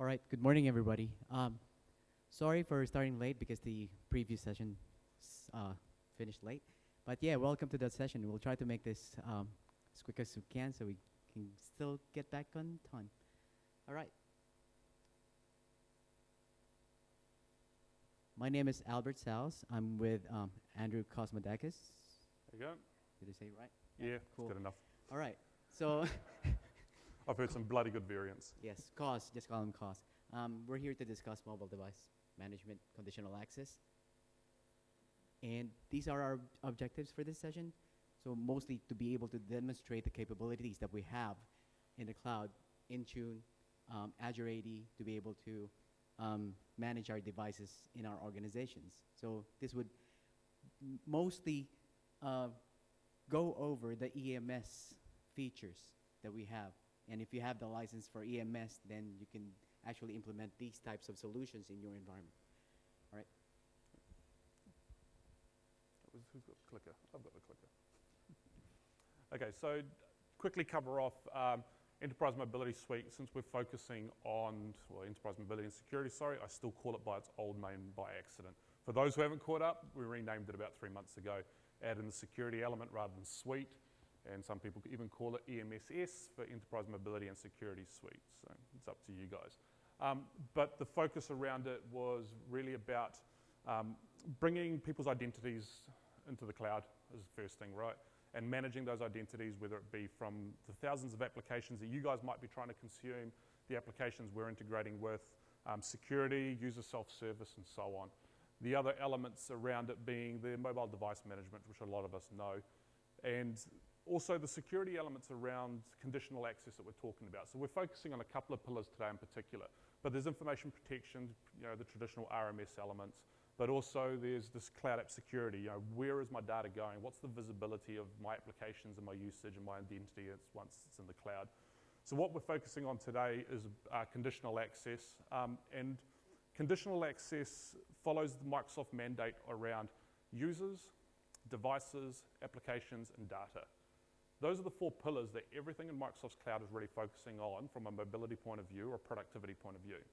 All right, good morning, everybody. Sorry for starting late because the previous session finished late. But yeah, welcome to that session. We'll try to make this as quick as we can so we can still get back on time. All right. My name is Albert Saus. I'm with Andrew Cosmodakis. There you go. Did I say it right? Yeah, cool. It's good enough. All right. So I've heard some bloody good variants. yes, COS, just call them COS. We're here to discuss mobile device management, conditional access. And these are our objectives for this session. So mostly to be able to demonstrate the capabilities that we have in the cloud, Intune, Azure AD, to be able to manage our devices in our organizations. So this would mostly go over the EMS features that we have. And if you have the license for EMS, then you can actually implement these types of solutions in your environment. All right. Who's got the clicker? I've got the clicker. Okay, so quickly cover off Enterprise Mobility Suite. Since we're focusing on, well, Enterprise Mobility and Security, sorry, I still call it by its old name by accident. For those who haven't caught up, we renamed it about 3 months ago, added in the security element rather than suite. And some people even call it EMSS for Enterprise Mobility and Security Suite. So it's up to you guys. But the focus around it was really about bringing people's identities into the cloud as the first thing, right? And managing those identities, whether it be from the thousands of applications that you guys might be trying to consume, the applications we're integrating with, security, user self-service, and so on. The other elements around it being the mobile device management, which a lot of us know, and also the security elements around conditional access that we're talking about. So we're focusing on a couple of pillars today in particular, but there's information protection, the traditional RMS elements, but also there's this cloud app security. Where is my data going? What's the visibility of my applications and my usage and my identity once it's in the cloud? So what we're focusing on today is conditional access, and conditional access follows the Microsoft mandate around users, devices, applications, and data. Those are the 4 pillars that everything in Microsoft's cloud is really focusing on from a mobility point of view or productivity point of view.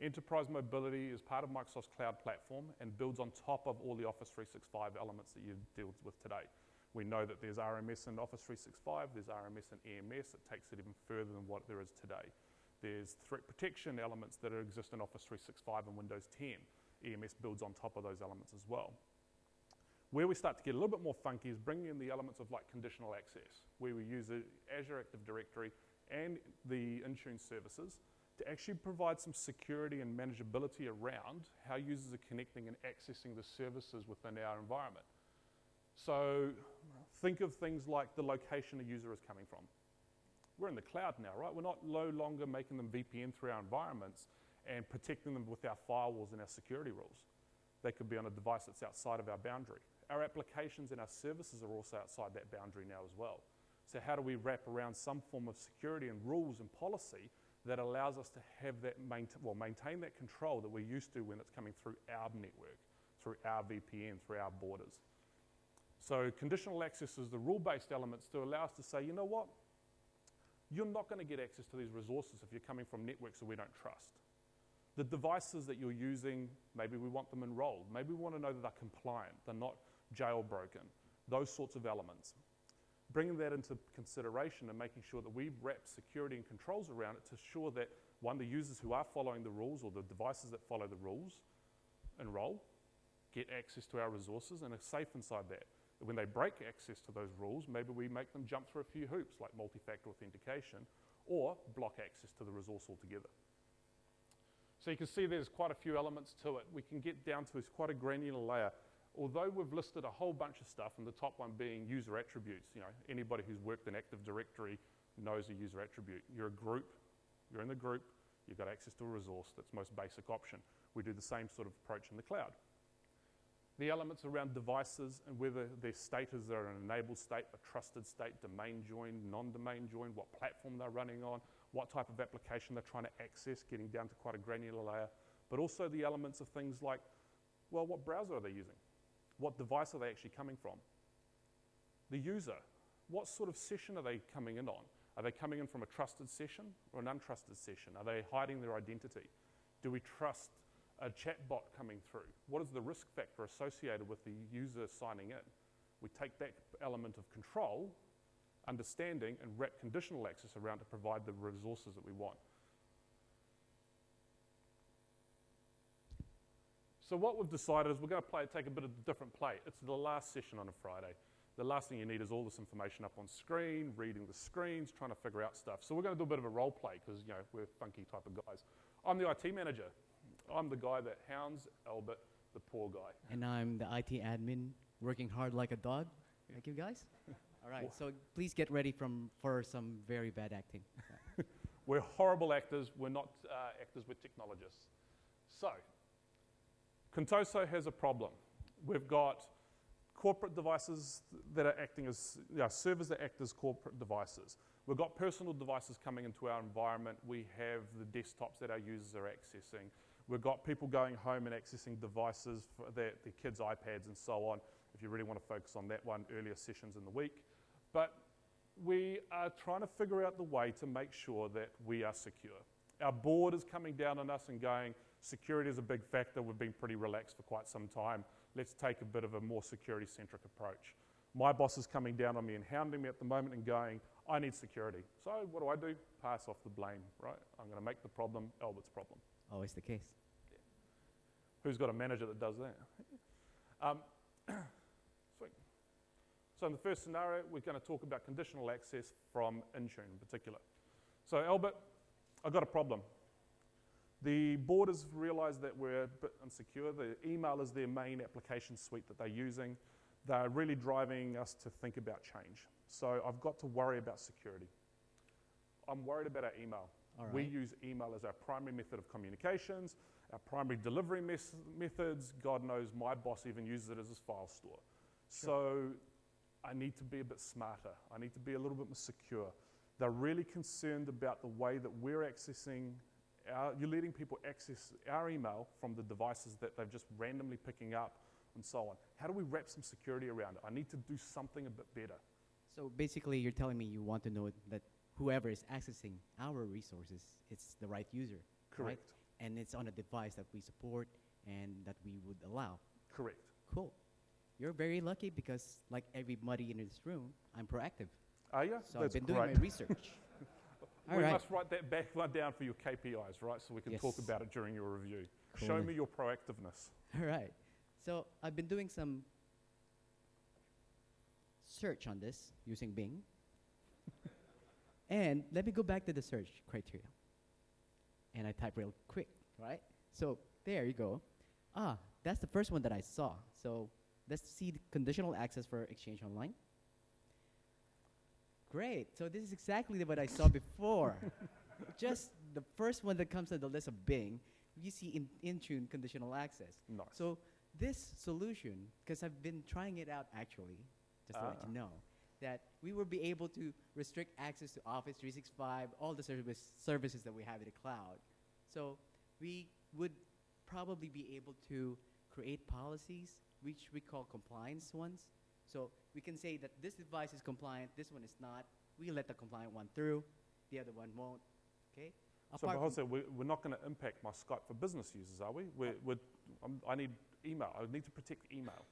Enterprise Mobility is part of Microsoft's cloud platform and builds on top of all the Office 365 elements that you deal with today. We know that there's RMS in Office 365, there's RMS in EMS, it takes it even further than what there is today. There's threat protection elements that exist in Office 365 and Windows 10. EMS builds on top of those elements as well. Where we start to get a little bit more funky is bringing in the elements of like conditional access, where we use the Azure Active Directory and the Intune services to actually provide some security and manageability around how users are connecting and accessing the services within our environment. So think of things like the location a user is coming from. We're in the cloud now, right? We're no longer making them VPN through our environments and protecting them with our firewalls and our security rules. They could be on a device that's outside of our boundary. Our applications and our services are also outside that boundary now as well. So how do we wrap around some form of security and rules and policy that allows us to have that maintain that control that we're used to when it's coming through our network, through our VPN, through our borders. So conditional access is the rule-based elements to allow us to say, you know what? You're not going to get access to these resources if you're coming from networks that we don't trust. The devices that you're using, maybe we want them enrolled. Maybe we want to know that they're compliant, they're not jailbroken, those sorts of elements. Bringing that into consideration and making sure that we wrap security and controls around it to ensure that, one, the users who are following the rules or the devices that follow the rules enroll, get access to our resources and are safe inside that. When they break access to those rules, maybe we make them jump through a few hoops like multi-factor authentication or block access to the resource altogether. So you can see there's quite a few elements to it. We can get down to quite a granular layer. Although we've listed a whole bunch of stuff, and the top one being user attributes. Anybody who's worked in Active Directory knows a user attribute. You're a group, you're in the group, you've got access to a resource, that's the most basic option. We do the same sort of approach in the cloud. The elements around devices and whether their state is they're an enabled state, a trusted state, domain joined, non-domain joined, what platform they're running on, what type of application they're trying to access, getting down to quite a granular layer, but also the elements of things like, well, what browser are they using? What device are they actually coming from? The user, what sort of session are they coming in on? Are they coming in from a trusted session or an untrusted session? Are they hiding their identity? Do we trust a chatbot coming through? What is the risk factor associated with the user signing in? We take that element of control, understanding, and wrap conditional access around to provide the resources that we want. So what we've decided is we're going to take a bit of a different play. It's the last session on a Friday. The last thing you need is all this information up on screen, reading the screens, trying to figure out stuff. So we're going to do a bit of a role play because we're funky type of guys. I'm the IT manager. I'm the guy that hounds Albert, the poor guy. And I'm the IT admin working hard like a dog. Thank you, guys. All right, so please get ready for some very bad acting. We're horrible actors. We're not actors, we're technologists. So, Contoso has a problem. We've got corporate devices that are acting as, servers that act as corporate devices. We've got personal devices coming into our environment. We have the desktops that our users are accessing. We've got people going home and accessing devices for their kids' iPads and so on, if you really want to focus on that one, earlier sessions in the week. But we are trying to figure out the way to make sure that we are secure. Our board is coming down on us and going, security is a big factor. We've been pretty relaxed for quite some time. Let's take a bit of a more security-centric approach. My boss is coming down on me and hounding me at the moment and going, I need security. So what do? Pass off the blame, right? I'm going to make the problem Albert's problem. Always the case. Yeah. Who's got a manager that does that? Sweet. So in the first scenario, we're going to talk about conditional access from Intune in particular. So Albert, I've got a problem. The board has realized that we're a bit insecure. The email is their main application suite that they're using. They're really driving us to think about change. So I've got to worry about security. I'm worried about our email. Right. We use email as our primary method of communications, our primary delivery methods. God knows my boss even uses it as his file store. Sure. So I need to be a bit smarter. I need to be a little bit more secure. They're really concerned about the way that we're accessing you're letting people access our email from the devices that they're just randomly picking up and so on. How do we wrap some security around it? I need to do something a bit better. So basically, you're telling me you want to know that whoever is accessing our resources, it's the right user. Correct. Right? And it's on a device that we support and that we would allow. Correct. Cool. You're very lucky because, like everybody in this room, I'm proactive. Are you? So That's I've been great. doing my research. We must write that back one down for your KPIs, right? So we can talk about it during your review. Cool. Show me your proactiveness. All right. So I've been doing some search on this using Bing. And let me go back to the search criteria. And I type real quick, right? So there you go. That's the first one that I saw. So let's see the conditional access for Exchange Online. Great. So this is exactly what I saw before. Just the first one that comes on the list of Bing, you see Intune conditional access. Nice. So this solution, because I've been trying it out actually, just to let you know, that we will be able to restrict access to Office 365, all the services that we have in the cloud. So we would probably be able to create policies, which we call compliance ones. So we can say that this device is compliant, this one is not. We let the compliant one through, the other one won't. Okay. So Jose, we're not going to impact my Skype for business users, are we? I need email. I need to protect email.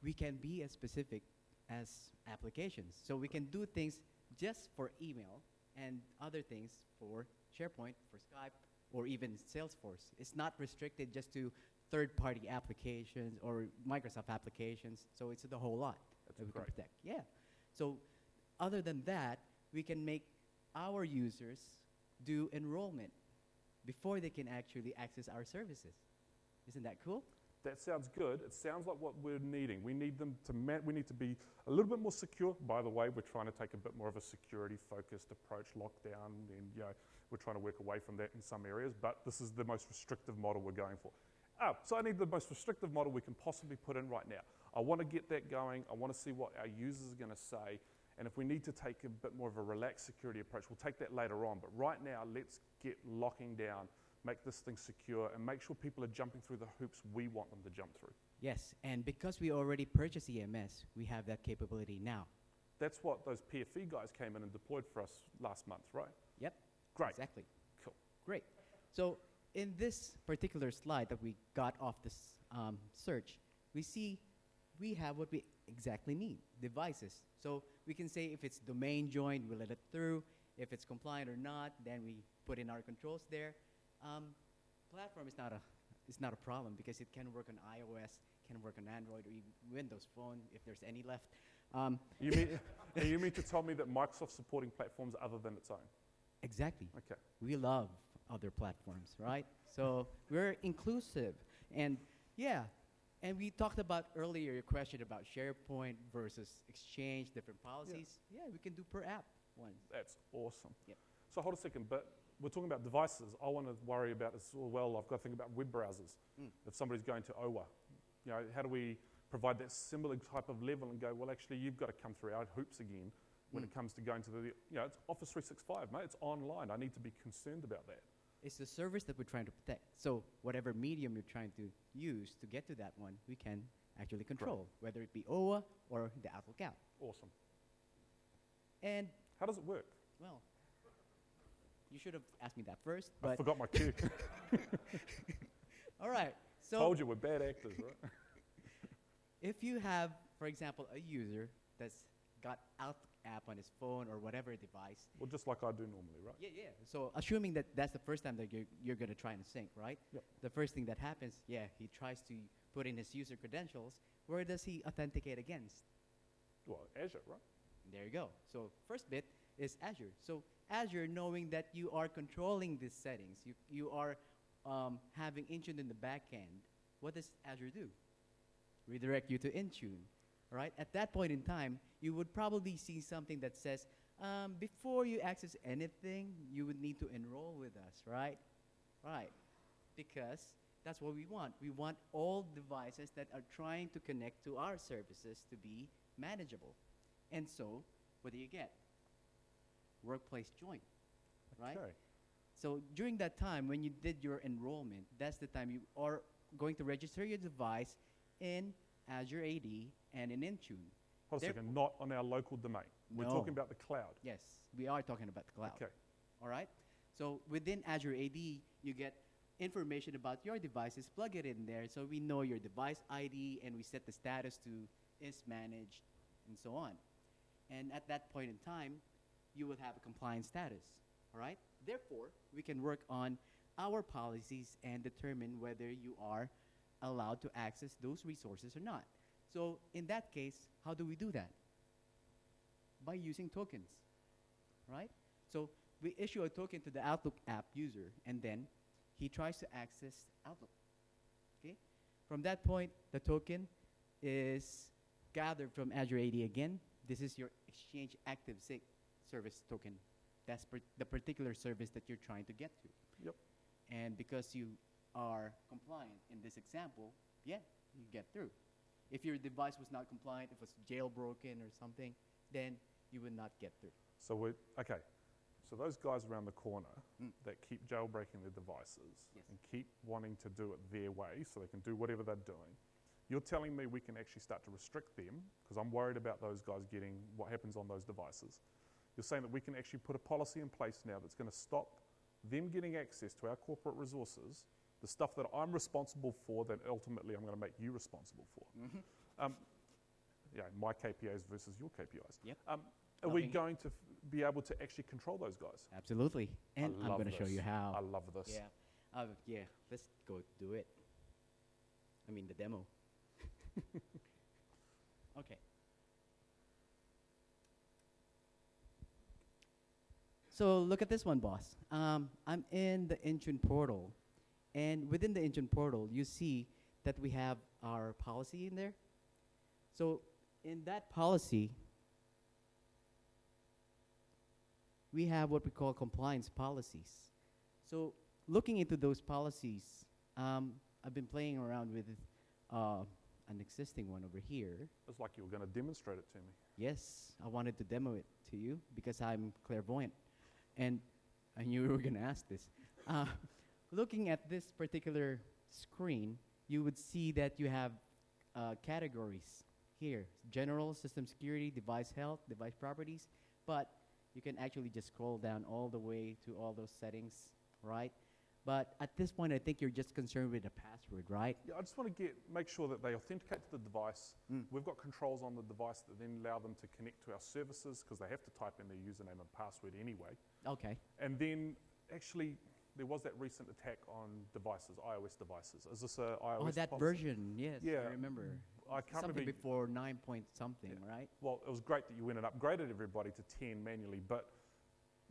We can be as specific as applications. So we can do things just for email and other things for SharePoint, for Skype, or even Salesforce. It's not restricted just to third-party applications or Microsoft applications. So it's the whole lot that we can protect. Yeah. So other than that, we can make our users do enrollment before they can actually access our services. Isn't that cool? That sounds good. It sounds like what we're needing. We need them to we need to be a little bit more secure. By the way, we're trying to take a bit more of a security-focused approach, lockdown, and we're trying to work away from that in some areas, but this is the most restrictive model we're going for. So I need the most restrictive model we can possibly put in right now. I want to get that going. I want to see what our users are going to say. And if we need to take a bit more of a relaxed security approach, we'll take that later on. But right now, let's get locking down, make this thing secure, and make sure people are jumping through the hoops we want them to jump through. Yes, and because we already purchased EMS, we have that capability now. That's what those PFE guys came in and deployed for us last month, right? Yep. Great. Exactly. Cool. Great. So in this particular slide that we got off this search, we see we have what we exactly need, devices. So we can say if it's domain joined, we let it through. If it's compliant or not, then we put in our controls there. Platform is not a problem because it can work on iOS, can work on Android or even Windows Phone if there's any left. You mean to tell me that Microsoft's supporting platforms other than its own? Exactly. Okay. We love other platforms, right? So we're inclusive. And yeah, and we talked about earlier your question about SharePoint versus Exchange, different policies. Yeah, we can do per app one. That's awesome. Yep. So hold a second, but we're talking about devices. I want to worry about as well. I've got to think about web browsers. If somebody's going to OWA, how do we provide that similar type of level and go, well, actually, you've got to come through our hoops again when it comes to going to it's Office 365, mate. It's online. I need to be concerned about that. It's the service that we're trying to protect. So whatever medium you're trying to use to get to that one, we can actually control, whether it be OWA or the Outlook app. Awesome. And how does it work? well, you should have asked me that first. I But forgot my cue. all right. So Told you we're bad actors, right? if you have, for example, a user that's got Outlook app on his phone or whatever device. Well, just like I do normally, right? Yeah. So assuming that that's the first time that you're going to try and sync, right? Yep. The first thing that happens, he tries to put in his user credentials. Where does he authenticate against? Well, Azure, right? There you go. So first bit is Azure. So Azure, knowing that you are controlling these settings, you are having Intune in the back end, what does Azure do? Redirect you to Intune, right? At that point in time, you would probably see something that says, before you access anything, you would need to enroll with us, right? Right. Because that's what we want. We want all devices that are trying to connect to our services to be manageable. And so, what do you get? Workplace join, right? Okay. So during that time, when you did your enrollment, that's the time you are going to register your device in Azure AD and in Intune. Hold a second, not on our local domain. We're No. talking about the cloud. Yes, we are talking about the cloud. Okay. All right? So within Azure AD, you get information about your devices, plug it in there, so we know your device ID, and we set the status to is managed, and so on. And at that point in time, you will have a compliance status. All right? Therefore, we can work on our policies and determine whether you are allowed to access those resources or not. So in that case, how do we do that? By using tokens, right? So we issue a token to the Outlook app user, and then he tries to access Outlook, okay? From that point, the token is gathered from Azure AD again. This is your Exchange Active Sync service token. That's the particular service that you're trying to get to. Yep. And because you are compliant in this example, you get through. If your device was not compliant, if it was jailbroken or something, then you would not get through. So okay. So those guys around the corner that keep jailbreaking their devices and keep wanting to do it their way so they can do whatever they're doing, you're telling me we can actually start to restrict them, because I'm worried about those guys getting what happens on those devices. You're saying that we can actually put a policy in place now that's going to stop them getting access to our corporate resources, the stuff that I'm responsible for that ultimately I'm going to make you responsible for. My KPIs versus your KPIs. Yep. Are we going to be able to actually control those guys? Absolutely. And I'm going to show you how. I love this. Yeah, let's go do it. I mean, the demo. Okay. So look at this one, boss. I'm in the Intune portal. And within the Intune portal, you see that we have our policy in there. So in that policy, we have what we call compliance policies. So looking into those policies, I've been playing around with an existing one over here. It's like you were going to demonstrate it to me. Yes, I wanted to demo it to you because I'm clairvoyant. And I knew you were going to ask this. Looking at this particular screen, you would see that you have categories here, general system security, device health, device properties, but you can actually just scroll down all the way to all those settings, right? But at this point, I think you're just concerned with the password, right? Yeah, I just want to make sure that they authenticate to the device. We've got controls on the device that then allow them to connect to our services because they have to type in their username and password anyway. Okay. And then actually, there was that recent attack on devices, iOS devices. Is this a iOS Oh, that policy? version, yes, Yeah. I remember. I can't Something remember. before 9 point something, right? Well, it was great that you went and upgraded everybody to 10 manually, but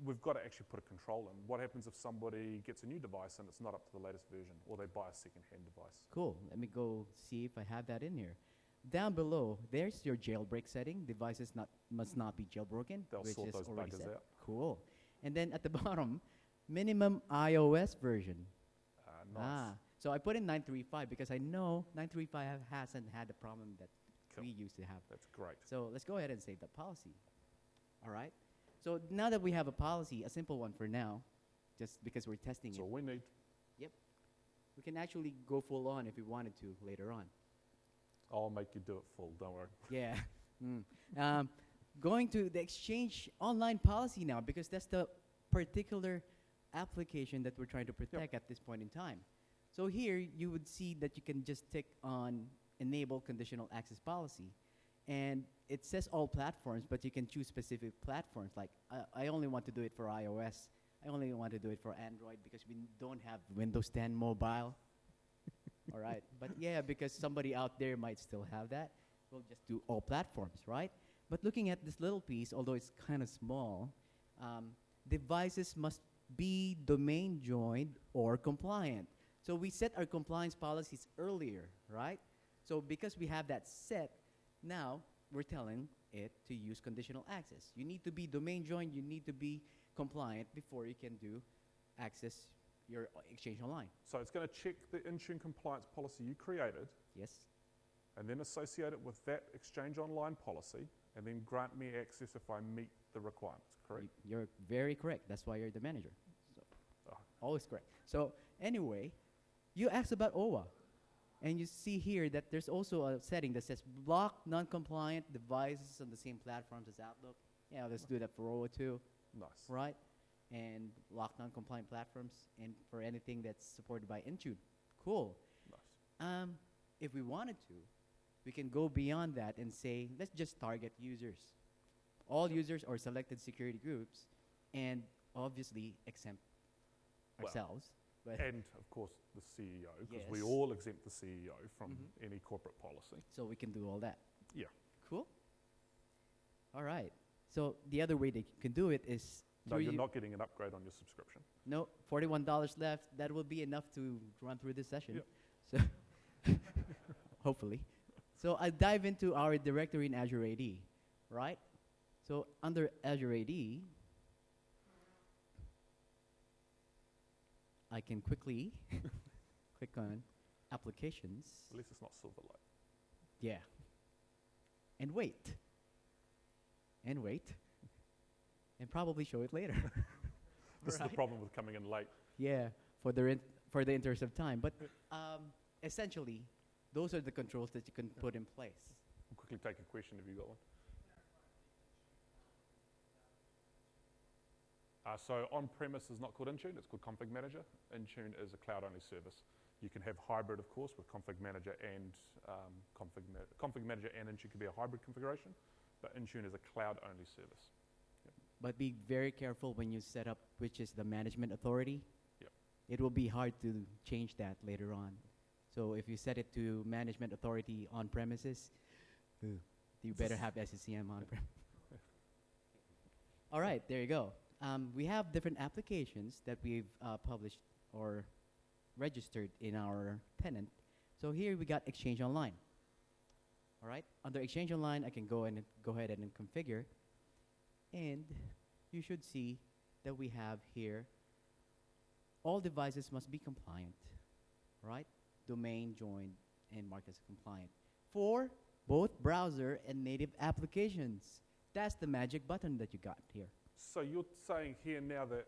we've got to actually put a control in. What happens if somebody gets a new device and it's not up to the latest version, or they buy a second-hand device? Cool. Let me go see if I have that in here. Down below, there's your jailbreak setting. Devices must not be jailbroken, They'll which sort is those already buggers set. out. Cool. And then at the bottom, minimum iOS version. Nice. So I put in 935 because I know 935 hasn't had the problem that Cool. we used to have. That's great. So let's go ahead and save the policy. All right. So now that we have a policy, a simple one for now, just because we're testing That's it, all we need. we can actually go full on if we wanted to later on. I'll make you do it full, don't worry. Yeah. Going to the Exchange online policy now because that's the particular application that we're trying to protect at this point in time. So here you would see that you can just tick on enable conditional access policy. And it says all platforms, but you can choose specific platforms. Like I only want to do it for iOS. I only want to do it for Android because we don't have Windows 10 mobile. All right. But yeah, because somebody out there might still have that, we'll just do all platforms, right? But looking at this little piece, although it's kind of small, devices must be domain joined or compliant. So we set our compliance policies earlier, right? So because we have that set, now we're telling it to use conditional access. You need to be domain joined, you need to be compliant before you can do access your Exchange Online. So it's going to check the Intune compliance policy you created Yes? and then associate it with that Exchange Online policy and then grant me access if I meet the requirements, correct? You're very correct. That's why you're the manager. So Ah. always correct. So anyway, you asked about OWA. And you see here that there's also a setting that says block non-compliant devices on the same platforms as Outlook. Yeah, let's do that for OWA too, Nice. right? And block non-compliant platforms and for anything that's supported by Intune. Cool. Nice. If we wanted to, we can go beyond that and say, let's just target users. All users or selected security groups, and obviously exempt Well, ourselves. But And, of course, the CEO, because we Yes. all exempt the CEO from Mhm. any corporate policy. so we can do all that. Yeah. Cool. All right. So the other way they can do it is No, through you're you- not getting an upgrade on your subscription. No, $41 left. That will be enough to run through this session. Yep. So hopefully. So I dive into our directory in Azure AD, right? So under Azure AD, I can quickly click on applications. At least it's not Silverlight. Yeah. And wait. And wait. And probably show it later. This is the Right. problem with coming in late. Yeah, for the interest of time. But essentially, those are the controls that you can put in place. We'll quickly take a question if you got one. So on-premise is not called Intune, it's called Config Manager. Intune is a cloud-only service. You can have hybrid, of course, with Config Manager and Config Manager and Intune can be a hybrid configuration, but Intune is a cloud-only service. But be very careful when you set up which is the management authority. Yep. It will be hard to change that later on. So if you set it to management authority on premises, you better have SCCM on prem. All right, there you go. We have different applications that we've published or registered in our tenant. So here we got Exchange Online. All right, under Exchange Online, I can go ahead and configure, and you should see that we have here all devices must be compliant, right? Domain joined and marked as compliant for both browser and native applications. That's the magic button that you got here. So you're saying here now that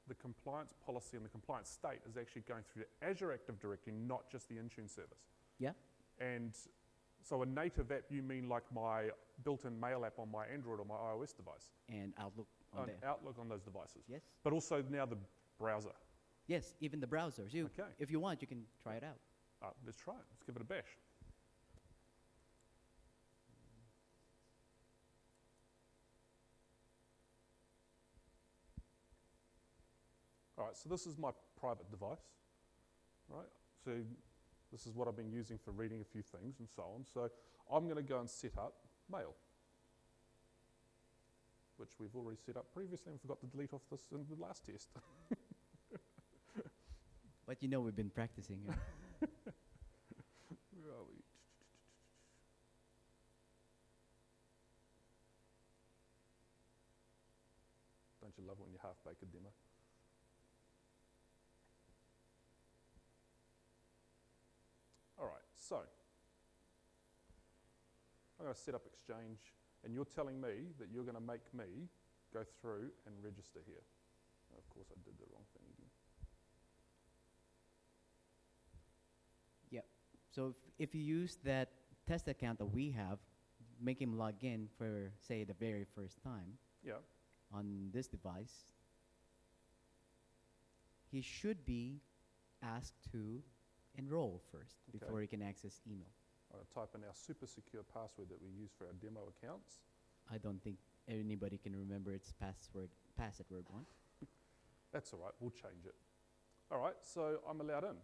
the compliance policy and the compliance state is actually going through the Azure Active Directory, not just the Intune service. Yeah. And So a native app, you mean like my built-in mail app on my Android or my iOS device? And Outlook on there. Outlook on those devices. Yes. But also now the browser. Yes, even the browsers. Okay. If you want, you can try it out. Let's try it. Let's give it a bash. All right, so this is my private device, right? So this is what I've been using for reading a few things and so on. So I'm going to go and set up mail, which we've already set up previously and forgot to delete off this in the last test. But you know we've been practicing. Where are we? Don't you love when you half-bake a demo? All right, so I'm going to set up Exchange, and you're telling me that you're going to make me go through and register here. Of course, I did the wrong thing again. Yep. So if you use that test account that we have, make him log in for, say, the very first time Yeah. on this device, he should be asked to enroll first before he can access email. I'm going to type in our super secure password that we use for our demo accounts. I don't think anybody can remember its password one. That's all right, we'll change it. All right, so I'm allowed in.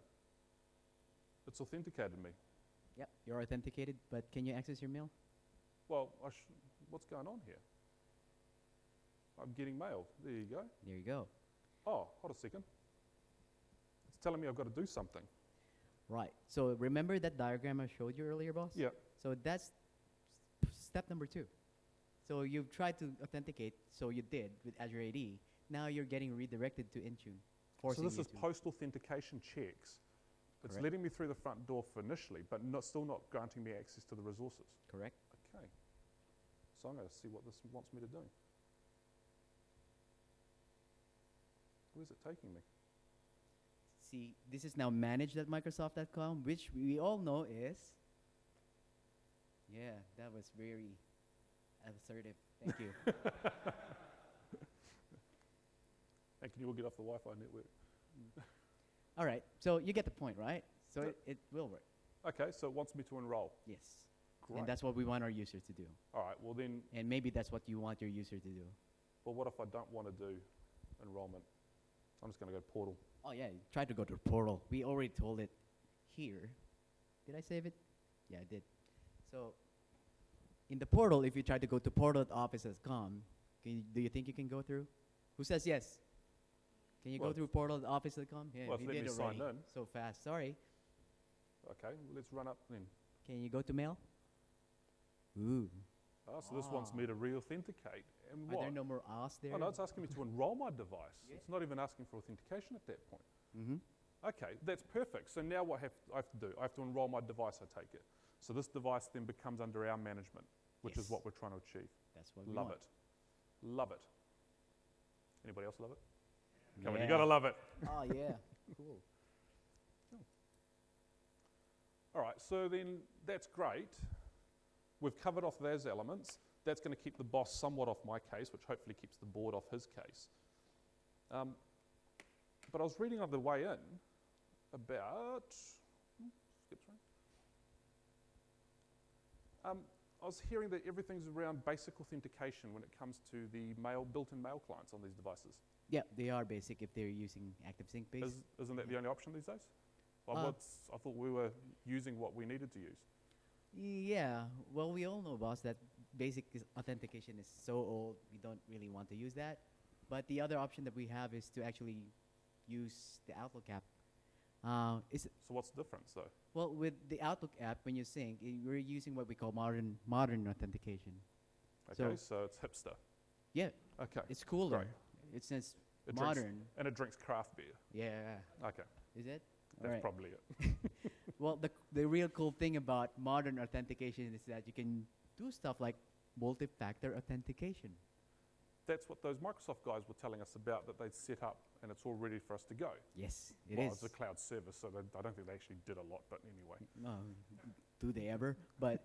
It's authenticated me. Yep, you're authenticated, but can you access your mail? Well, what's going on here? I'm getting mail. There you go. There you go. Oh, hold a second. It's telling me I've got to do something. Right. So remember that diagram I showed you earlier, boss? Yeah. So that's step number 2. So you've tried to authenticate, so you did with Azure AD. Now you're getting redirected to Intune. So this is post-authentication checks. It's Correct. letting me through the front door for initially, but still not granting me access to the resources. Correct. Okay. So I'm going to see what this wants me to do. Where's it taking me? See, this is now managed.microsoft.com, which we all know is, yeah, that was very assertive. Thank you. And can you all get off the Wi-Fi network? All right, so you get the point, right? So Yep. it will work. Okay, so it wants me to enroll. Yes. Great. And that's what we want our user to do. All right, well then, And maybe that's what you want your user to do. well, what if I don't want to do enrollment? I'm just going to go portal. Oh, yeah, try to go to the portal. We already told it here. Did I save it? Yeah, I did. So in the portal, if you try to go to portal.office.com, do you think you can go through? Who says yes? Can you Well, go through portal.office.com? Yeah, well, it's he let did me already. sign in. So fast. Sorry. Okay, well, let's run up then. Can you go to mail? Ooh. Oh, so this wants me to re-authenticate. And Are what? there no more R's there? Oh, no, it's asking me to enroll my device. Yeah. It's not even asking for authentication at that point. Mm-hmm. Okay, that's perfect. So now what I have to do? I have to enroll my device, I take it. So this device then becomes under our management, which is Yes. what we're trying to achieve. That's what we Love want. it. Love it. Anybody else love it? Come on, Yeah. you gotta love it. Oh, yeah. Cool. All right, so then that's great. We've covered off those elements. That's going to keep the boss somewhat off my case, which hopefully keeps the board off his case. But I was reading on the way in about, skip through. I was hearing that everything's around basic authentication when it comes to the built-in mail clients on these devices. Yeah, they are basic if they're using ActiveSync base. Isn't that the only option these days? Well, Uh, I thought we were using what we needed to use. Yeah, well, we all know, boss, that basic authentication is so old, we don't really want to use that. But the other option that we have is to actually use the Outlook app. So what's the difference, though? Well, with the Outlook app, when you sync, we're using what we call modern authentication. Okay, so it's hipster. Yeah, Okay. it's cooler. Great. It says It modern. Drinks, and it drinks craft beer. Yeah, Okay, is it? that's Alright. probably it. Well, the real cool thing about modern authentication is that you can do stuff like multi-factor authentication. That's what those Microsoft guys were telling us about, that they'd set up and it's all ready for us to go. Yes, it Well, is. it's a cloud service, so I don't think they actually did a lot, but anyway. No, do they ever? But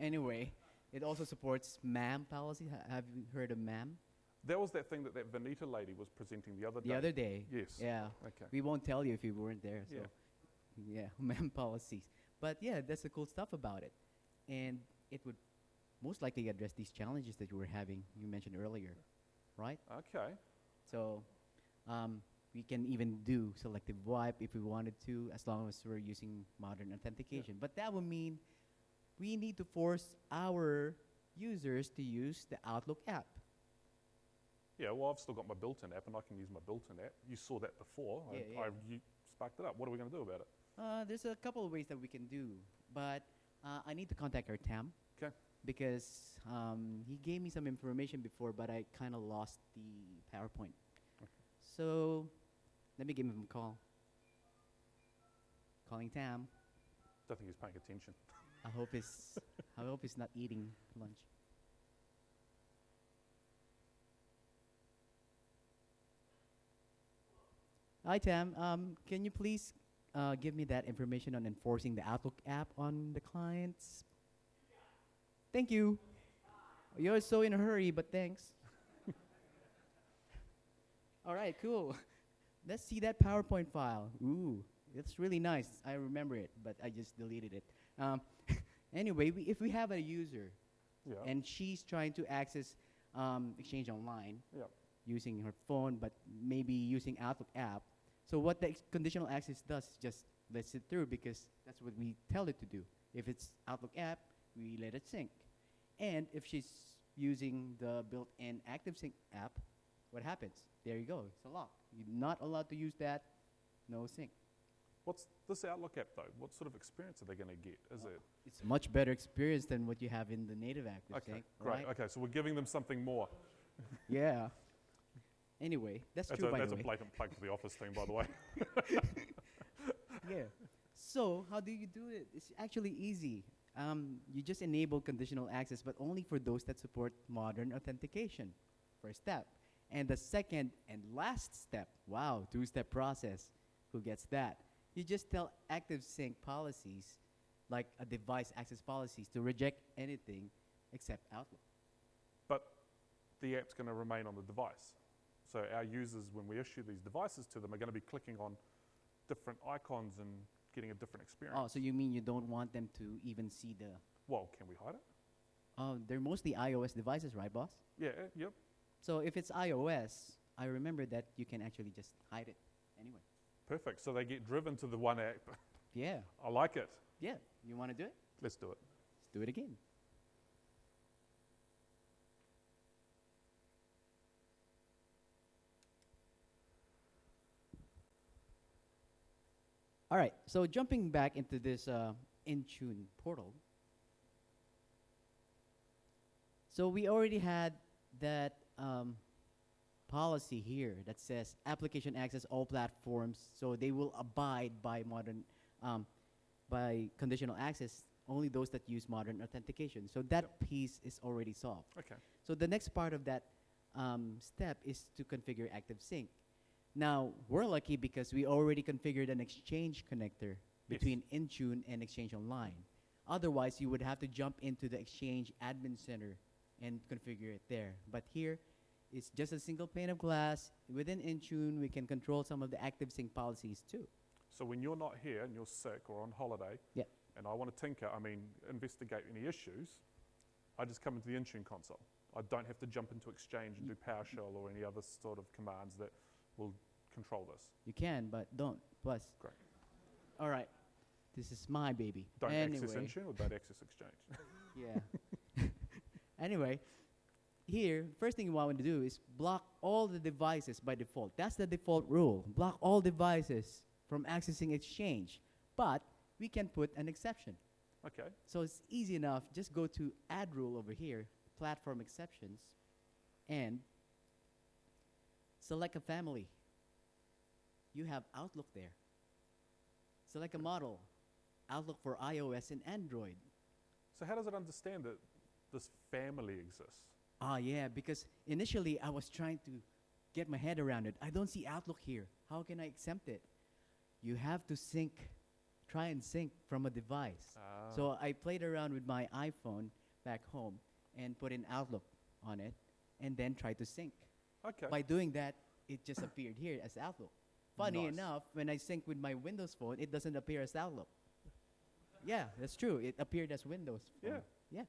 anyway, it also supports MAM policy. Have you heard of MAM? That was that thing that that Vanita lady was presenting the other day. The other day. Yes. Yeah. Okay. We won't tell you if you weren't there. So Yeah. yeah, MAM policies. But yeah, that's the cool stuff about it. And it would most likely address these challenges that you were having, you mentioned earlier, right? Okay. So we can even do selective wipe if we wanted to, as long as we're using modern authentication. But that would mean we need to force our users to use the Outlook app. Yeah, well, I've still got my built-in app, and I can use my built-in app. You saw that before. Yeah, You sparked it up. What are we going to do about it? There's a couple of ways that we can do, but I need to contact our TAM. Okay. Because he gave me some information before, but I kind of lost the PowerPoint. Okay. So let me give him a call. Calling Tam. Don't think he's paying attention. I hope he's not eating lunch. Hi Tam. Can you please give me that information on enforcing the Outlook app on the clients? Thank you. You're so in a hurry, but thanks. All right, cool. Let's see that PowerPoint file. Ooh, it's really nice. I remember it, but I just deleted it. Anyway, if we have a user and she's trying to access Exchange Online using her phone, but maybe using Outlook app, so what the conditional access does is just lets it through because that's what we tell it to do. If it's Outlook app, we let it sync. And if she's using the built-in ActiveSync app, what happens? There you go. It's a lock. You're not allowed to use that. No sync. What's this Outlook app, though? What sort of experience are they going to get? Is it? It's a much better experience than what you have in the native ActiveSync. Okay, great. Right? Okay, so we're giving them something more. Yeah. Anyway, that's true, by the way. That's a blatant plug for the Office team, by the way. Yeah. So how do you do it? It's actually easy. You just enable conditional access, but only for those that support modern authentication. First step. And the second and last step, wow, two-step process. Who gets that? You just tell ActiveSync policies, like a device access policies, to reject anything except Outlook. But the app's going to remain on the device. So our users, when we issue these devices to them, are going to be clicking on different icons and getting a different experience. Oh, so you mean you don't want them to even see the... Well, can we hide it? They're mostly iOS devices, right, boss? Yeah, yep. So if it's iOS, I remember that you can actually just hide it anyway. Perfect. So they get driven to the one app. Yeah. I like it. Yeah. You want to do it? Let's do it. Let's do it again. All right. So jumping back into this Intune portal. So we already had that policy here that says application access all platforms, so they will abide by modern, by conditional access, only those that use modern authentication. So that piece is already solved. Okay. So the next part of that step is to configure ActiveSync. Now, we're lucky because we already configured an Exchange connector between Intune and Exchange Online. Otherwise, you would have to jump into the Exchange admin center and configure it there. But here, it's just a single pane of glass. Within Intune, we can control some of the ActiveSync policies too. So when you're not here and you're sick or on holiday, and I want to tinker, investigate any issues, I just come into the Intune console. I don't have to jump into Exchange and do PowerShell or any other sort of commands that will control this. You can, but don't. Plus. Great. All right. This is my baby. Don't access Intune or don't access Exchange. Yeah. Anyway, here, first thing you want to do is block all the devices by default. That's the default rule. Block all devices from accessing Exchange. But we can put an exception. Okay. So it's easy enough. Just go to Add Rule over here, Platform Exceptions, and select a family. You have Outlook there. Select a model, Outlook for iOS and Android. So how does it understand that this family exists? Yeah, because initially I was trying to get my head around it. I don't see Outlook here. How can I exempt it? You have to sync try and sync from a device. Ah. So I played around with my iPhone back home and put in Outlook on it and then tried to sync. Okay. By doing that, it just appeared here as Outlook. Funny Nice. enough, when I sync with my Windows phone, it doesn't appear as Outlook. Yeah, that's true. It appeared as Windows phone. Yeah. Yeah.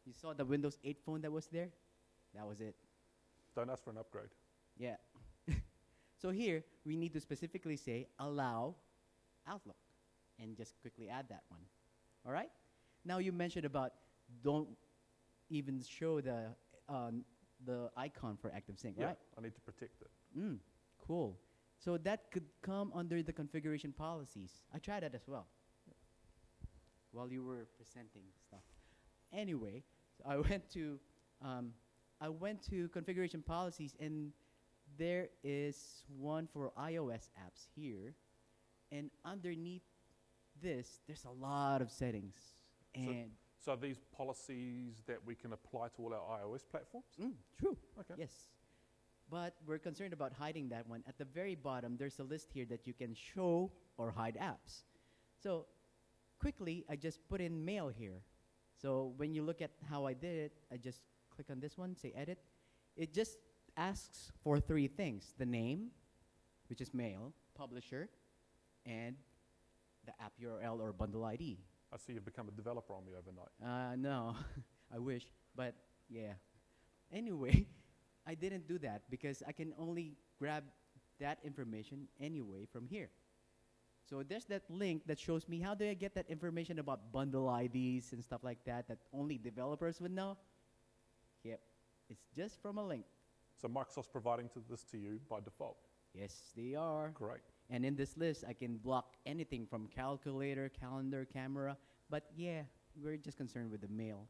You saw the Windows 8 phone that was there? That was it. Don't ask for an upgrade. Yeah. So here, we need to specifically say allow Outlook and just quickly add that one. All right? Now you mentioned about don't even show the icon for ActiveSync, Yeah, right? I need to protect it. Cool. So that could come under the configuration policies. I tried that as well while you were presenting stuff. Anyway, so I went to configuration policies, and there is one for iOS apps here, and underneath this, there's a lot of settings. And So are these policies that we can apply to all our iOS platforms? true. Okay. Yes. But we're concerned about hiding that one. At the very bottom, there's a list here that you can show or hide apps. So quickly, I just put in mail here. So when you look at how I did it, I just click on this one, say edit. It just asks for three things: the name, which is mail, publisher, and the app URL or bundle ID. I see you've become a developer on me overnight. No, I wish, but yeah. Anyway, I didn't do that because I can only grab that information anyway from here. So there's that link that shows me how do I get that information about bundle IDs and stuff like that that only developers would know. Yep, it's just from a link. So Microsoft's providing this to you by default. Yes, they are. Great. And in this list, I can block anything from calculator, calendar, camera. But yeah, we're just concerned with the mail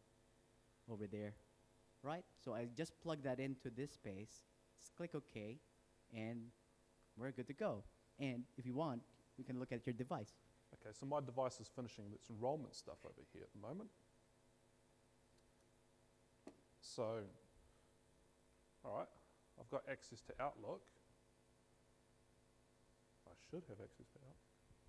over there, right? So I just plug that into this space, just click OK, and we're good to go. And if you want, we can look at your device. Okay, so my device is finishing its enrollment stuff over here at the moment. So, all right, I've got access to Outlook. I should have access to Outlook.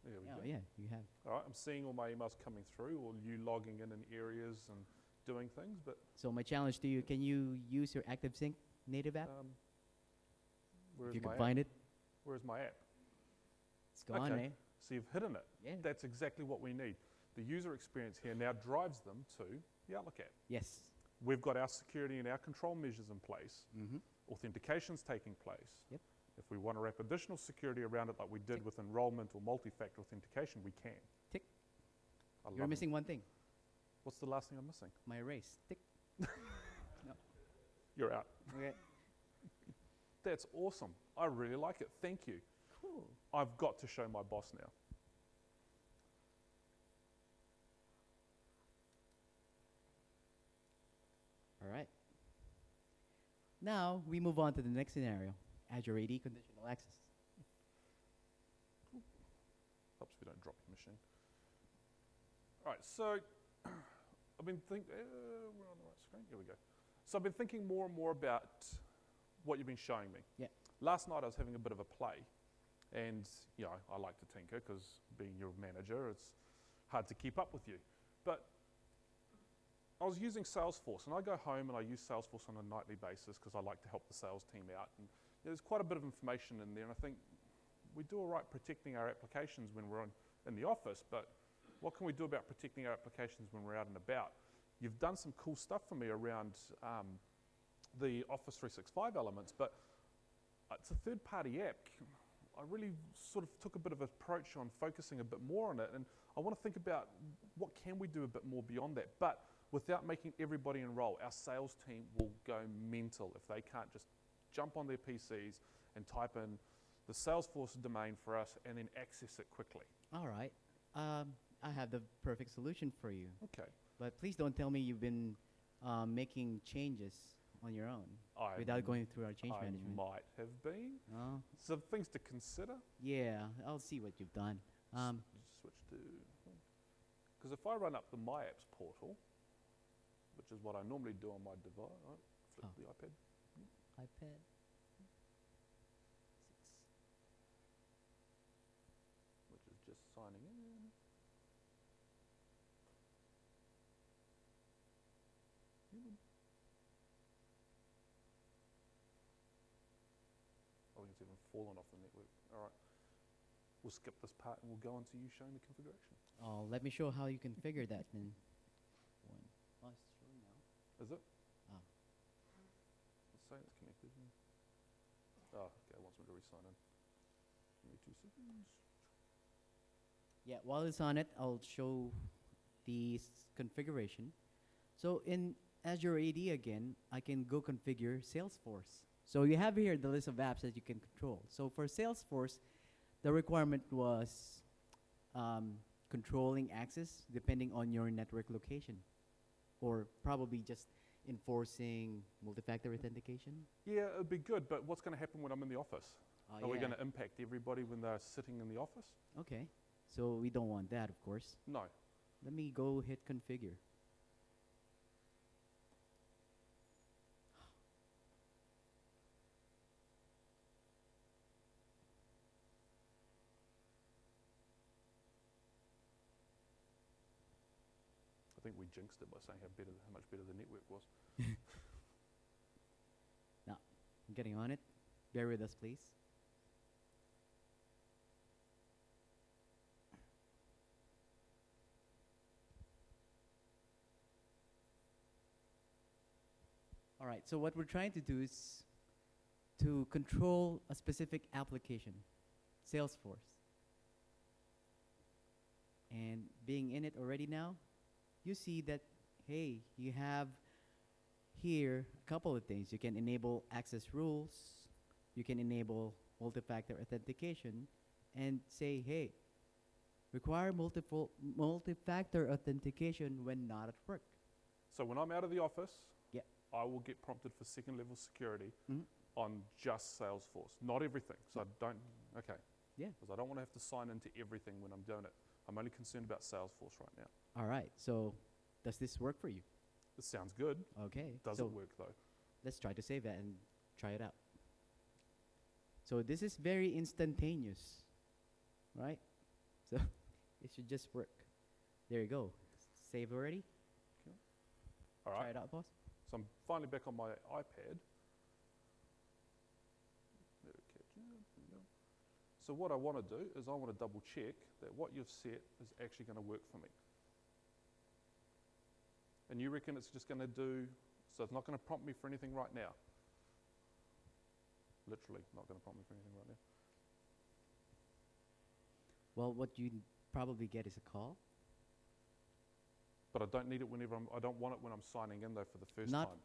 There we Oh, go. yeah, you have. All right, I'm seeing all my emails coming through, or you logging in areas and doing things, but So my challenge to you, can you use your ActiveSync native app? where's If you my can app? find it, Where's my app? it's gone, Okay. eh? So you've hidden it. Yeah. That's exactly what we need. The user experience here now drives them to the Outlook app. Yes. We've got our security and our control measures in place. Mm-hmm. Authentication's taking place. Yep. If we want to wrap additional security around it like we did with enrollment or multi-factor authentication, we can. Tick. I You're love it. missing one thing, What's the last thing I'm missing? my erase. Tick. You're out. Okay. That's awesome. I really like it. Thank you. Cool. I've got to show my boss now. All right. Now we move on to the next scenario, Azure AD conditional access. Helps if you don't drop your machine. All right, so I've been thinking, we're on the right screen, here we go. So I've been thinking more and more about what you've been showing me. Yeah. Last night I was having a bit of a play, and I like to tinker because being your manager, it's hard to keep up with you. But I was using Salesforce, and I go home and I use Salesforce on a nightly basis because I like to help the sales team out. And there's quite a bit of information in there, and I think we do all right protecting our applications when we're in the office, but what can we do about protecting our applications when we're out and about? You've done some cool stuff for me around the Office 365 elements, but it's a third-party app. I really sort of took a bit of an approach on focusing a bit more on it, and I want to think about what can we do a bit more beyond that, but without making everybody enroll. Our sales team will go mental if they can't just jump on their PCs and type in the Salesforce domain for us and then access it quickly. All right. I have the perfect solution for you. Okay. But please don't tell me you've been making changes on your own without going through our change management. I might have been. Oh, Some things to consider. yeah, I'll see what you've done. Just switch to, because if I run up the My Apps portal, which is what I normally do on my device, right? Flip the iPad. iPad. Which is just signing in. phone's even fallen off the network. All right. We'll skip this part and we'll go on to you showing the configuration. Oh, let me show how you configure that then. Oh, it's showing now. Is it? Ah. Let's say it's connected. Oh, okay, it wants me to re-sign in. Give me 2 seconds. Yeah, while it's on it, I'll show the configuration. So in Azure AD again, I can go configure Salesforce. So you have here the list of apps that you can control. So for Salesforce, the requirement was controlling access depending on your network location, or probably just enforcing multi-factor authentication. Yeah, it'd be good, but what's going to happen when I'm in the office? Are we Yeah. going to impact everybody when they're sitting in the office? Okay, so we don't want that, of course. No. Let me go hit configure. I think we jinxed it by saying how much better the network was. Now, I'm getting on it. Bear with us, please. All right, so what we're trying to do is to control a specific application, Salesforce. And being in it already now, you see that, hey, you have here a couple of things. You can enable access rules, you can enable multi-factor authentication, and say, hey, require multi-factor authentication when not at work. So when I'm out of the office, Yeah. I will get prompted for second level security Mhm. on just Salesforce, not everything. So I don't, okay. Yeah. Because I don't want to have to sign into everything when I'm doing it. I'm only concerned about Salesforce right now. All right, so does this work for you? This sounds good. Okay. Does so it work though? let's try to save that and try it out. So this is very instantaneous, right? So it should just work. There you go. Save already? All Try right. it out, boss. So I'm finally back on my iPad. Okay. So what I want to do is I want to double check that what you've set is actually going to work for me. And you reckon it's just going to do, so it's not going to prompt me for anything right now? Literally not going to prompt me for anything right now. Well, what you probably get is a call. But I don't need it whenever I don't want it when I'm signing in though for the first Not- time.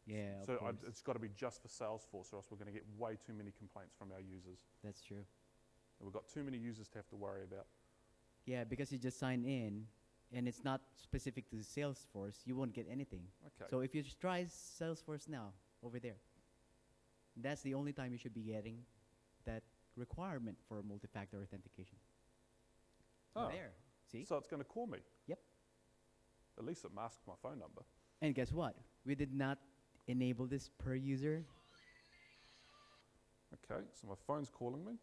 Yeah, So of course. it's got to be just for Salesforce or else we're going to get way too many complaints from our users. That's true. And we've got too many users to have to worry about. Yeah, because you just sign in, and it's not specific to Salesforce, you won't get anything. Okay. So if you just try Salesforce now, over there, that's the only time you should be getting that requirement for multi-factor authentication. Oh. There, see? So it's going to call me? Yep. At least it masks my phone number. And guess what? We did not enable this per user. Okay, so my phone's calling me.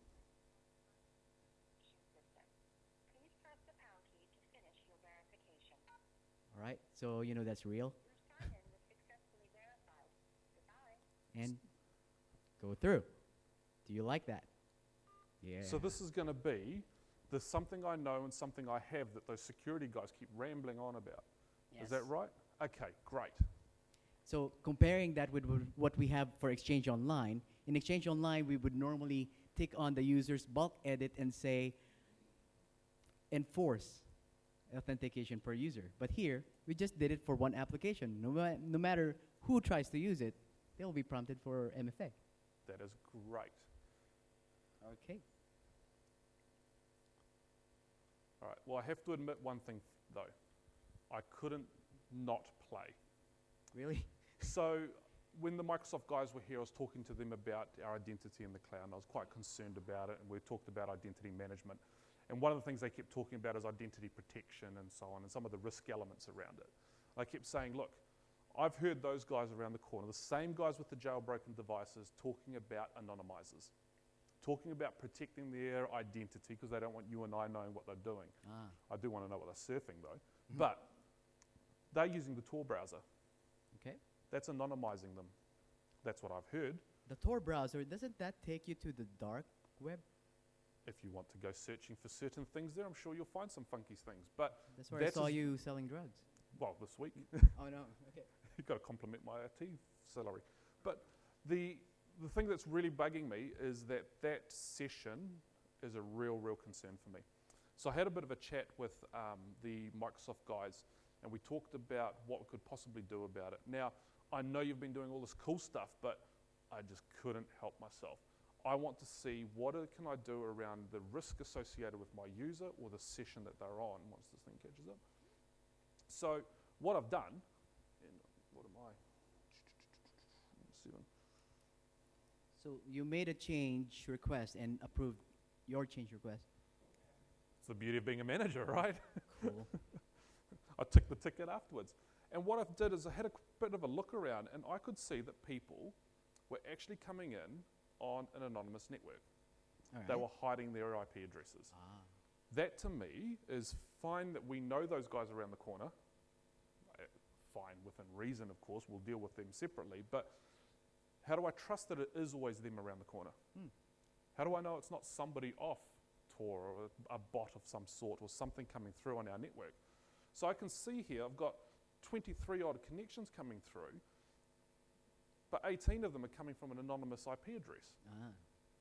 Please press the pound key to finish your verification. All right, so you know that's real. Your sign-in was successfully verified. Goodbye. And go through. Do you like that? Yeah. So this is going to be the something I know and something I have that those security guys keep rambling on about. Yes. Is that right? Okay, great. So comparing that with what we have for Exchange Online, in Exchange Online, we would normally take on the user's bulk edit and say, enforce authentication per user. But here, we just did it for one application. No matter who tries to use it, they'll be prompted for MFA. That is great. Okay. All right, well, I have to admit one thing, though. I couldn't not play. Really? So when the Microsoft guys were here, I was talking to them about our identity in the cloud, and I was quite concerned about it, and we talked about identity management. And one of the things they kept talking about is identity protection and so on, and some of the risk elements around it. I kept saying, look, I've heard those guys around the corner, the same guys with the jailbroken devices, talking about anonymizers, talking about protecting their identity because they don't want you and I knowing what they're doing. I do want to know what they're surfing, though. But they're using the Tor browser. Okay. That's anonymizing them. That's what I've heard. The Tor browser, doesn't that take you to the dark web? If you want to go searching for certain things there, I'm sure you'll find some funky things. But That's where I that saw is- you selling drugs. well, this week, Oh, no. Okay. you've got to compliment my IT salary. But the thing that's really bugging me is that that session is a real concern for me. So I had a bit of a chat with the Microsoft guys, and we talked about what we could possibly do about it. Now, I know you've been doing all this cool stuff, but I just couldn't help myself. I want to see can I do around the risk associated with my user or the session that they're on once this thing catches up. So what I've done, and what am I? 7. So you made a change request and approved your change request. It's the beauty of being a manager, right? Cool. I took the ticket afterwards. And what I did is I had a bit of a look around, and I could see that people were actually coming in on an anonymous network. All They right. were hiding their IP addresses. Ah. That to me is fine that we know those guys around the corner. Fine within reason, of course, we'll deal with them separately, but how do I trust that it is always them around the corner? How do I know it's not somebody off Tor or a bot of some sort or something coming through on our network? So I can see here I've got 23 odd connections coming through, but 18 of them are coming from an anonymous IP address. Ah.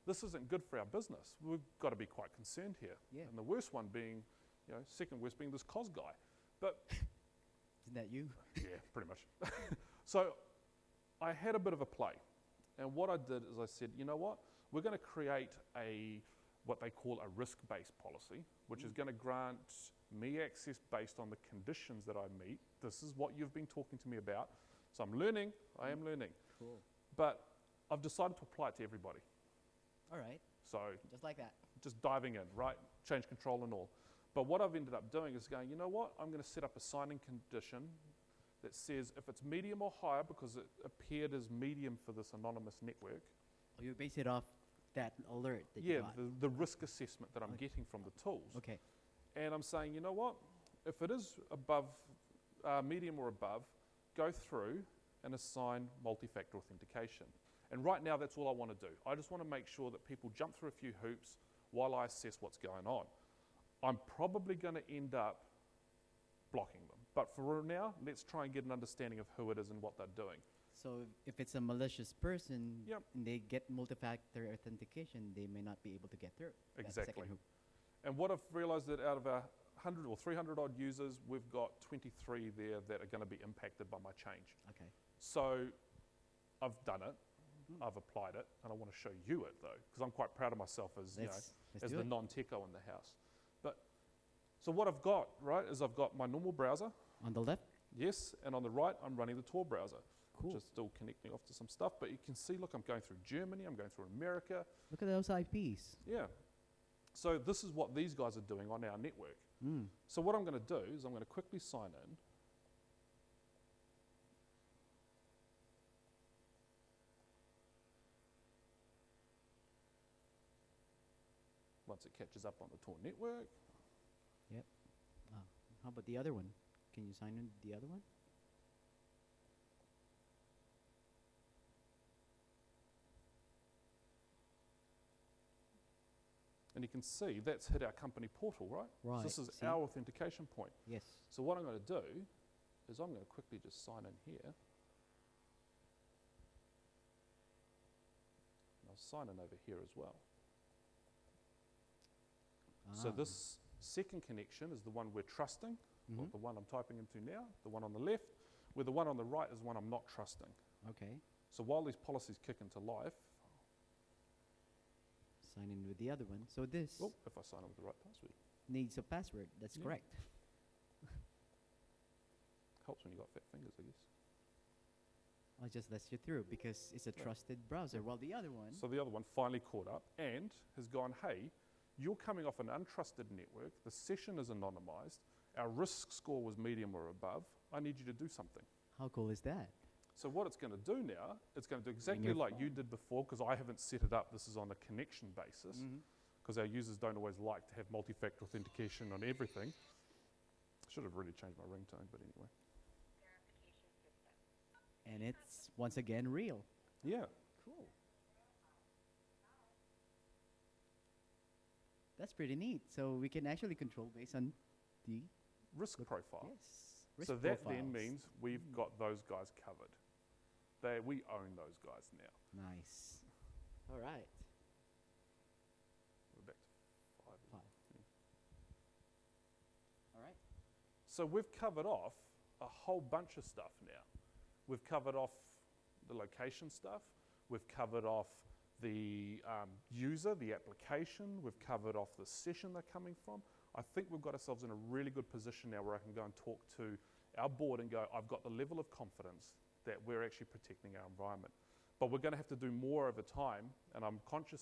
This isn't good for our business. We've got to be quite concerned here. Yeah. And the worst one being, second worst being this COS guy. But Isn't that you? yeah, pretty much. So I had a bit of a play. And what I did is I said, you know what? We're going to create what they call a risk-based policy, which is going to grant me access based on the conditions that I meet. This is what you've been talking to me about. So I'm learning. I am learning. Cool. But I've decided to apply it to everybody. All right. So Just like that. just diving in, right? Change control and all. But what I've ended up doing is going, you know what? I'm going to set up a sign-in condition that says if it's medium or higher, because it appeared as medium for this anonymous network, Oh, you base it off that alert that yeah, you got. the risk assessment that I'm Okay. getting from the tools. Okay. And I'm saying, you know what? If it is above, medium or above, go through and assign multi-factor authentication. And right now, that's all I want to do. I just want to make sure that people jump through a few hoops while I assess what's going on. I'm probably going to end up blocking them. But for now, let's try and get an understanding of who it is and what they're doing. So if it's a malicious person Yep. and they get multi-factor authentication, they may not be able to get through. that Exactly. second hoop. And what I've realized that out of our 100 or 300 odd users, we've got 23 there that are going to be impacted by my change. Okay. So I've done it, I've applied it, and I want to show you it though, because I'm quite proud of myself as, Let's as do the it. non-techo in the house. But so what I've got, right, is I've got my normal browser, On the left? yes, and on the right, I'm running the Tor browser, Cool. which is still connecting off to some stuff. But you can see, look, I'm going through Germany, I'm going through America. Look at those IPs. Yeah. So this is what these guys are doing on our network. Mm. So what I'm going to do is I'm going to quickly sign in. Once it catches up on the Tor network. How about the other one? Can you sign in the other one? And you can see that's hit our company portal, right? So Right. this is See? our authentication point. Yes. So what I'm going to do is I'm going to quickly just sign in here. And I'll sign in over here as well. So Ah. this second connection is the one we're trusting, or Mhm. the one I'm typing into now, the one on the left, where the one on the right is one I'm not trusting. Okay. So while these policies kick into life, Sign in with the other one. So this oh, if I sign in with the right password, needs a password. That's Yeah. correct. helps when you got fat fingers, I guess. It just lets you through because it's a Yeah. trusted browser. While the other one, So the other one finally caught up and has gone, hey, you're coming off an untrusted network, the session is anonymized, our risk score was medium or above, I need you to do something. how cool is that? So what it's going to do now, it's going to do exactly your like you did before, because I haven't set it up, this is on a connection basis, Mhm. because our users don't always like to have multi-factor authentication on everything. Should have really changed my ringtone, but anyway. Verification system. And it's once again real. Yeah. Cool. That's pretty neat. So we can actually control based on the Risk profile. yes. Risk So that then profiles. means we've got those guys covered. We own those guys now. Nice. All right. We're back to 5. 5. All right. So we've covered off a whole bunch of stuff now. We've covered off the location stuff. We've covered off the user, the application. We've covered off the session they're coming from. I think we've got ourselves in a really good position now where I can go and talk to our board and go, I've got the level of confidence that we're actually protecting our environment. But we're going to have to do more over time, and I'm conscious